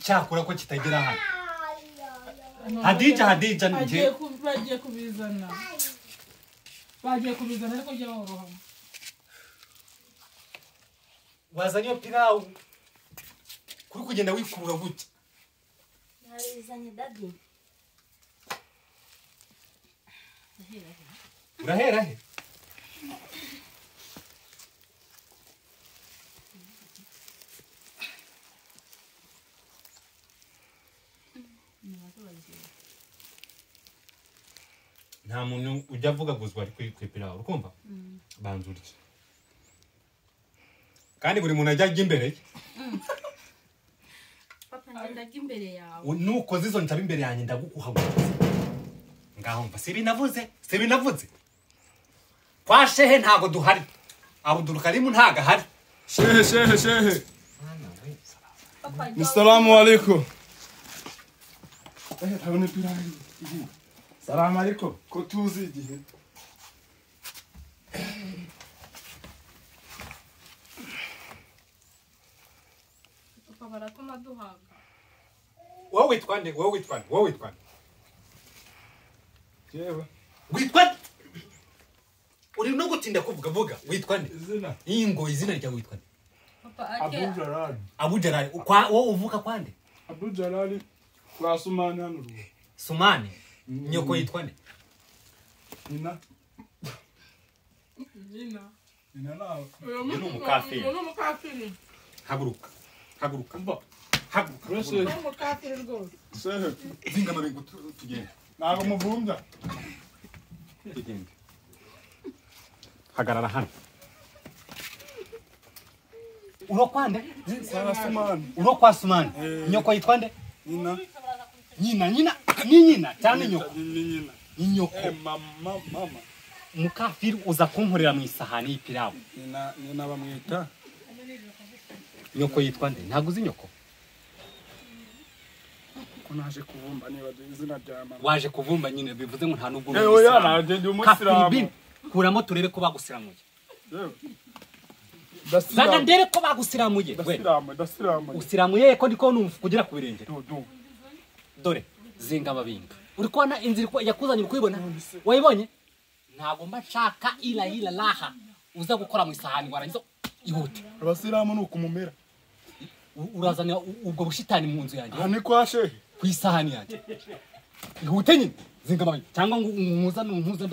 icyakora ko kitagera hano Hadija nje bagiye kubizana ariko jya woroha wazanye pilau kuri kugenda wikurura gute narizanye daddy urahera he nta muntu ujya avuga guzwa ari kwipira urukumva banzurije kandi buri muntu ajya imbere papa ndajya imbere yawe nuko zizo ntaba imbere yanjye ndagukuhagurutse ngaho mva sibinavuze kwa shehe ntago duhari Abdul Karim ntago ahari shehe Assalamu alaikum Habone pirari Assalamu alaikum ko tuzi igihe papa baratuma duhaga wowe witwande jewe witwande uri no gutinda kuvuga witwande izina ingo izina rya witwande papa Abu Jalal kwa wowe uvuka kwande Abu Jalal kwa Sumani hano ruwa Sumani nyoko yitwande Nina nawe ni umukafiri haguruka mba haguruka umukafiri rwose shehe zinga mabingu tugende nago muvumbya tugende hagarara hano urokwande kwa Sumani kwa Sumani nyoko yitwande Nina nyina cyane nyoko Nina inyoko mama mukafiri uza kunkorera mu isahani y'ipirawu Nina bamwita nyoko yitwande ntago uzi nyoko ko naje kuvumba niba izina rya mama waje kuvumba nyine bivuze ngo nta nubwo oya naje ndi umusiramu kuramo turebe ko bagusiramuye Dasiramu zaga ndere ko bagusiramuye dasiramu usiramuye ko ndiko numva kugira ku birenge dore zinga ababinga uri kubona inzira yakuzanye ukuyibona wayibonye ntago mba nshaka ila laha uza gukora mu isahani warangiza ihute abasiramu nukumumera urazana ubwo bushitani mu nzu yanjye hani kwa shehe ku isahani yanjye ihute nyine zinga ababinga cyangwa ngo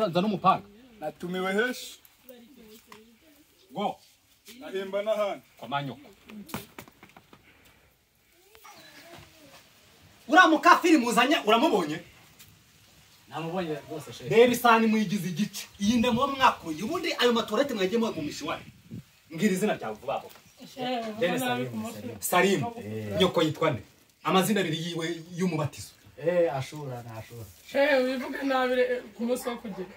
nza n'umupanga natumiwe heshi go nahimba n'ahandi kwa manyoko uramukafiri muzanya uramubonye namubonye rwose shehe reba isahani muyigize igice iyi ndemo mwakuye ubundi ayo matorete mwagiye mugumisha iwanyu mbwira izina ryawe vuba vuba Salim nyoko yitwa nde amazina abiri yiwe y'umubatizo ashura shehe wivuga nabire ku munsi wo kugira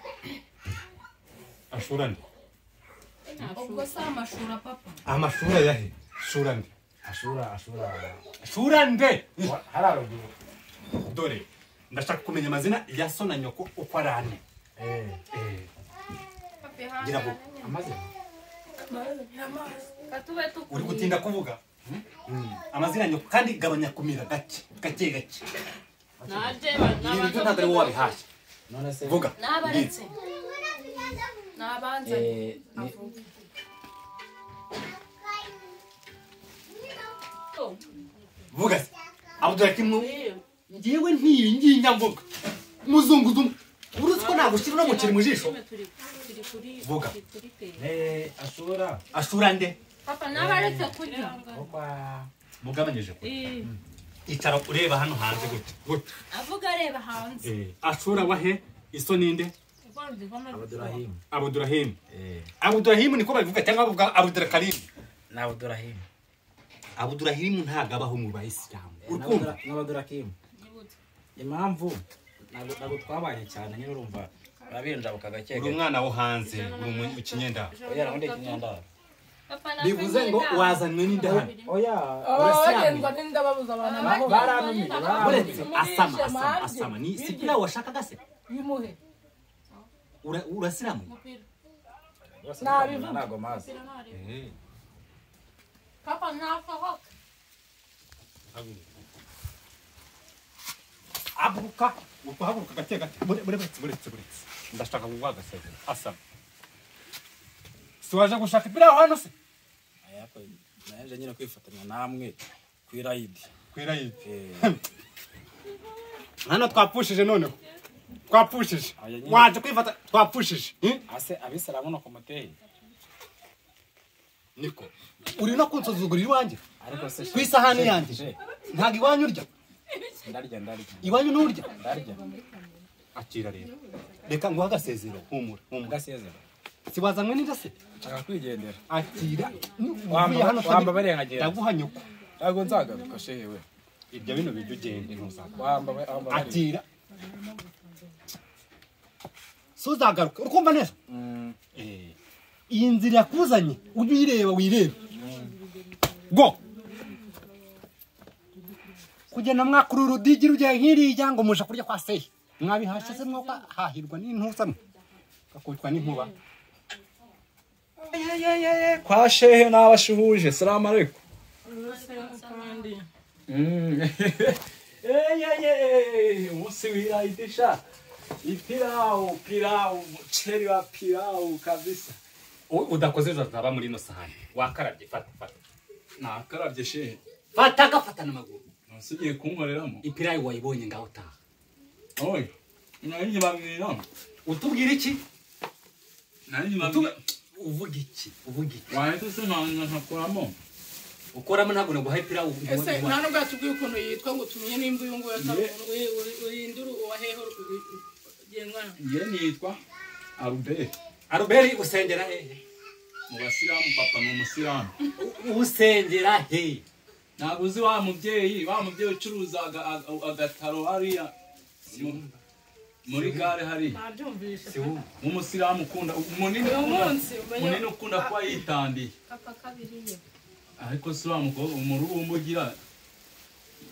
ashura nde ubwo sa amashura papa amashura yahe shura nde ashura nde hararuguru dore ndashaka kumenya amazina ya so na nyoko uko arane gira ngo amazina uri gutinda kuvuga amazina nyoko kandi gabanya kumira gake naje ibintu ntabwo ari wowe wabihashye none se vuga nabaretse nabanza vuga se Abdul ngiyewe ntiyinya mvuga muzunguzu uruzi ko nagushyira no mukiri mu jisho vuga ashura nde papa nabaretse kurya mugabanyije ko icara ureba hano hanze gute avuga areba hanze ashura wahe iso ninde Abdurrahim niko bavuga cyangwa bavuga Abdul Karim na Abdurrahim Abdurrahim ntago abaho mu bayisilamu urukumva n'Abdurrahim impamvu ntabwo twabanye cyane nyine urumva babenjabuka gake uri umwana wo hanze uri mu kinyenda oya undi kinyenda bivuze ngo wazanywe n'indahano oya abagendwa n'indababuza abantu baranumye uretse asama ni sipira washakaga se bimuhe urasiramu nabivuga ntago mazi papa nafahoka uhaguruka gake gake buretse ndashaka kuguha agasezero asaba si waje gushaka ipira aho hano se ayako naje nyine kwifatanya namwe kwirayidi hano twapushije noneho twapushije waje kwifata twapushije ase abisalamu no komoteye niko uri no kunsuzugurira iwanjye ariko se kwisahani yanjye ntago iwanyu urya ndarya iwanyu nurya ndarya akira rero reka nguha agasezero humura gasezero sibazanywe n'inda se nshaka kwigendera akira wamba barengagera ndaguha nyoko ntabwo nzagaruka shewe ibyo bino bijya ugende ntuzagaruka wamba akira suzagaruka urukumva neza iyi nzira yakuzanye ujye uyireba wirebe go kugenda mwakura urudigi rujya nk'iriya ngo muje kurya kwa seyi mwabihashe se mwuka hahirwa n'intusamo gakubitwa n'inkuba kwa shehe n'abashuhuje salamu alaikum umunsi w'irayidisha ipirau muceri wa pirau kabisa udakoze ejo azaba muri ino sahani wakarabye fata nakarabye shehe fata gafatana amaguru nasugiye kunkoreramo ipirayi wayibonye ngaho utaha oye nanjye bambwira utubwira iki nanjye bambwira uvuga iki wahita se nkakuramo ukoramo ntabwo naguhaye ipirayi ese nta nubwo yatubwiye ukuntu yitwa ngo tumenye nimba uyu nguyu urindura uwaheho ugengana nge nitwa aruberi usengera hehe mu basilamu papa ni umusilamu usengera hehe ntabwo uzi wa mubyeyi ucuruza agataro hariya muri gare hariya nabyumvishe umusilamu ukunda munini ukunda kuba yitandiye ariko si wa mukobwa umururumba ugira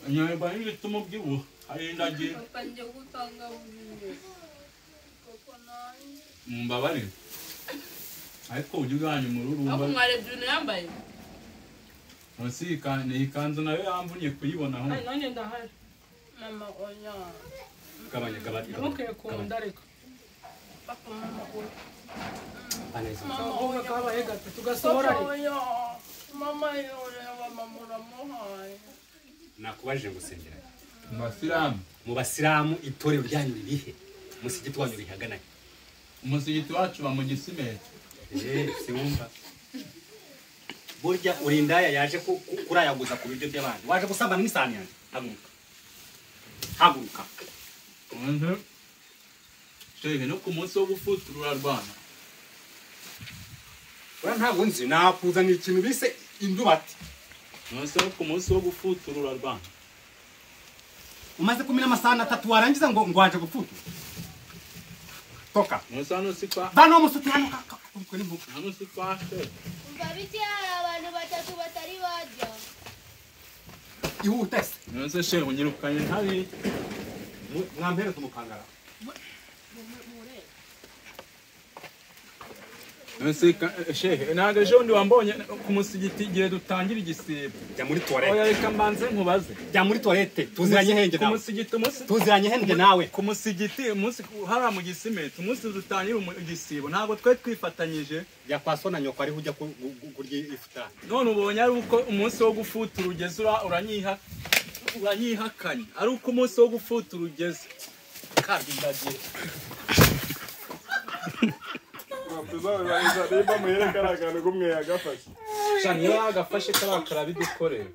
nyoberwa n'ibituma ubyibuha arindagiye mumbabarire ariko ujya ugabanya umururumba ariko mwarebye ibintu yambaye munsi iyi kanzu nayo yamvunye kuyibonaho nanjye ndahari mama oya gabanya ntukwiye kunda ariko mama kabaye gato tugasohora mama yoreba mama uramuhaye nakubajije gusengera mu basilamu itorero ryanyu ririhe umusigiti wanyu rihagana umusigiti wacu ba mu gisimeti siwumva burya urindaya yaje kurayaguza ku biryo by'abandi waje gusambana n'isahani yanjye haguruka shehe no ku munsi wo gufuturura rwana ura ntabwo nzi nakuzanira ikintu bise indubati ku munsi wo gufuturura rwana umaze kumena amasahani 3 warangiza ngo waje gufutura toka hano si kwa bano musuti hano hano si kwa shehe Babiti hari abantu batatu batari bajya ihute se nose shehe unyirukanye ntari mwampere tumukangara nose shehe ntago ejo ndi wambonye ku musigiti igihe dutangira igisibo jya muri toilette oya reka mbanze nkubaze jya muri toilette tuziranye henge nawe tuziranye henge nawe ku musigiti umunsi hara mu gisimeti umunsi dutangira igisibo ntago twe twifatanyije jya kwa sona nyoko ari hujya kurya ifutani none ubonye ari uko umunsi wo gufutura ugeze uranyihakanye ari uko umunsi wo gufutura ugeze kandi ndagiye tuzabibariza nimba muherekana akantu kumwe yagafashe shani iyo yagafashe karakara bidukorera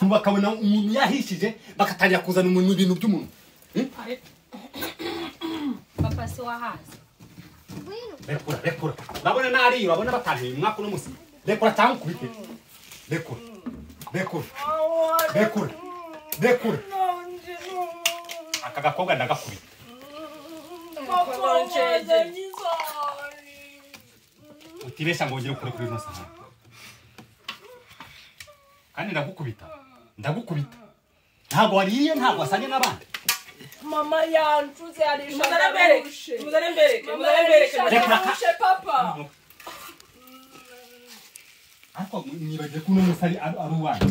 bakabona umuntu yahishije bakatangira kuzana umuntu ibintu by'umuntu papa si wahazi rekura urabona nariyo urabona batangiye umwaka uno musi rekura cyangwa ukubite rekura aka gakobwa ndagakubita utibesha ngo ugere kure kuri ino sahani kandi ndagukubita ntabwo wariye ntabwo wasanye n'abandi mama yancuze arisha muzane mbereke papa nibaje kuno musari ari uwanjye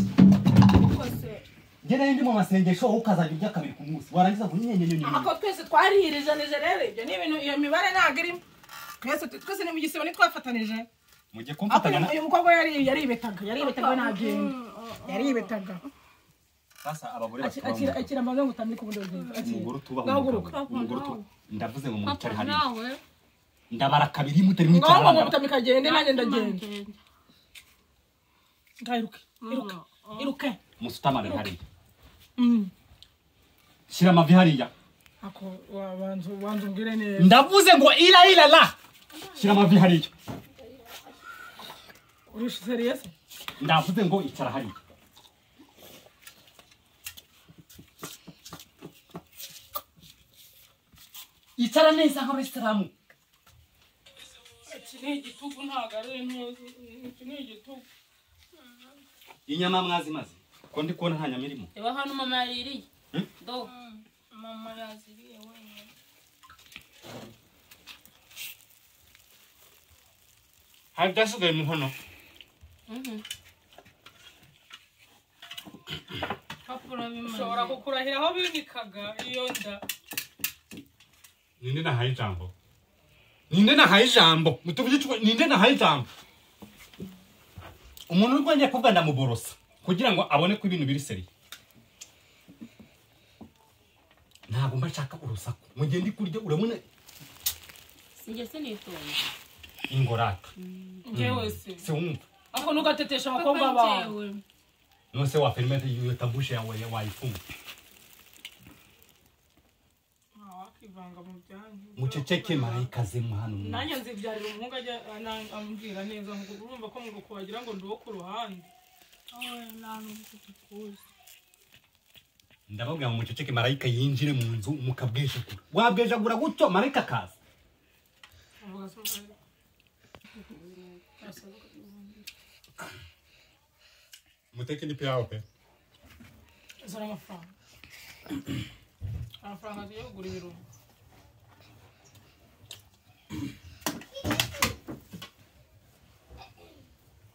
ngene ndi mu masengesho ukazajya ujya kabiri ku munsi warangiza kunyenyenyenye ako twese twarihirijanije rero ibyo ni ibintu iyo mibare ntago irimo twese ni mu gisibo nitwafatanije mujye kumfatanya uyu mukobwa yaribetaga nagenda yaribetaga sasa abagore akira amaze ngutambika ubundi umugore tubaho umugore ndavuze ngo mwicare hari ndabara kabiri mutari mwicara ngo ngutambika agende nanjye ndagenda iruke musutamane hariya shira amavi hariya ako wanzu ngire neza ndavuze ngo ila la shira amavi hariya uri serious ndavuze ngo icara hariya icara neza nk'abasilamu iki ni igitugu ntago ari intuzi iki ni igitugu inyama mwazi maze ko ndi kubona nta nyama irimo reba hano mama yaririye do mama yaziriye wenyine hari dasigaye mu nkono ushobora kukurahira aho bibikaga iyo nda ninde nahaye ijambo mutubye ninde nahaye ijambo umuntu urwanya kuvuga ndamuborosa kugira ngo abone ko ibintu biri seri ntabwo mba nshaka urusaku mu gihe ndi kurya urabona singese nitonze ingoraka ngewe se wumva ako nugatetesha abakobwa bawe nose wa permete iyo tabushe yawe wayifunga wakivanga mu byanyu muceceke marayika ze hano nanjye nzibyarira umuhungu ajya ambwira neza ngo urumva ko ngo kubagira ngo ndiwo ku ruhande ndababwira ngo muceceke marayika yinjire mu nzu mukabwejagura wabwejagura gutyo marayika akaza muteke ni pia ope zara amafaranga agiye kugura ibirungo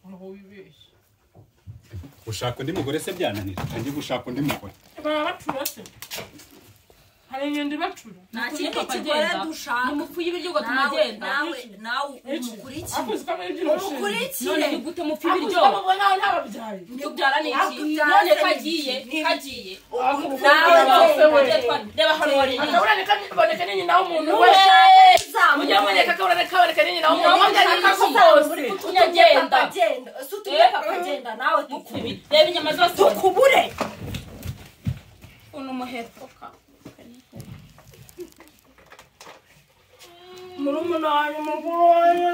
aho wibeshye ushaka undi mugore se byananira kandi gushaka undi mugore barabacura se hari inyundi bacura nta kindi kigore dushaka nimupfu y'ibiryo ngo tumagenda nawe umukurikire akuzi kamwe ibyo umukurikire none gute mupfu y'ibiryo nawe ntababyaye tubyara niki none kagiye reba hano wari akaboneka ni nyina w'umuntu wese mujya muboneka akaboneka ni nyina w'umuntu tunyagenda akagenda nawe reba inyama zose tukubure uno muheto murumuna wanjye mukuru wanjye